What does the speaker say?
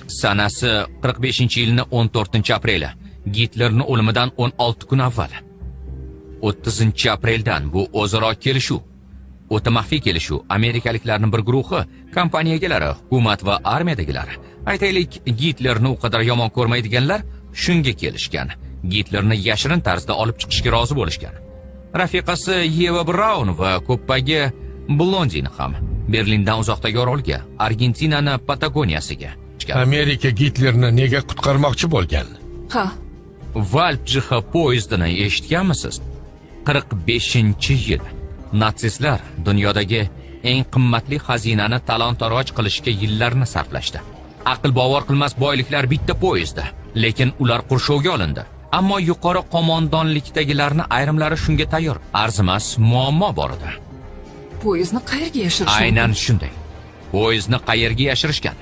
Sanasi 45-yilni 14-apreli. Gitlerning o'limidan 16 kun avval. 30-apreldan bu o'zaro kelishuv. O'ta maxfiy kelishuv. Amerikaliklarning bir guruhi, kompaniya egalari, hukumat va armiyadagilari, aytaylik, Gitlerni u qadar yomon ko'rmaydiganlar shunga kelishgan. Gitlerni yashirin tarzda olib chiqishga rozi bo'lishgan. Rafiqasi Yeva Braun va ko'ppagi Blondini ham Berlindan uzoqdagi orolga, Argentinani Patagoniyasiga chiqgan. Amerika Gitlerni nega qutqarmoqchi bo'lgan? Ha. Valpjix poyezdini eshitganmisiz? 45-yil. Natsistlar dunyodagi eng qimmatli xazinani talon-taroj qilishga yillarni sarflashdi. Aql bovar qilmas boyliklar bitta poyezdda, lekin ular qurshovga olindi. Ammo yuqori qo'mondonlikdagilarni ayrimlari shunga tayyor. Arzimas muammo bor edi. Poyezdni qayerga yashirishgan? Aynan shunday. Poyezdni qayerga yashirishgan?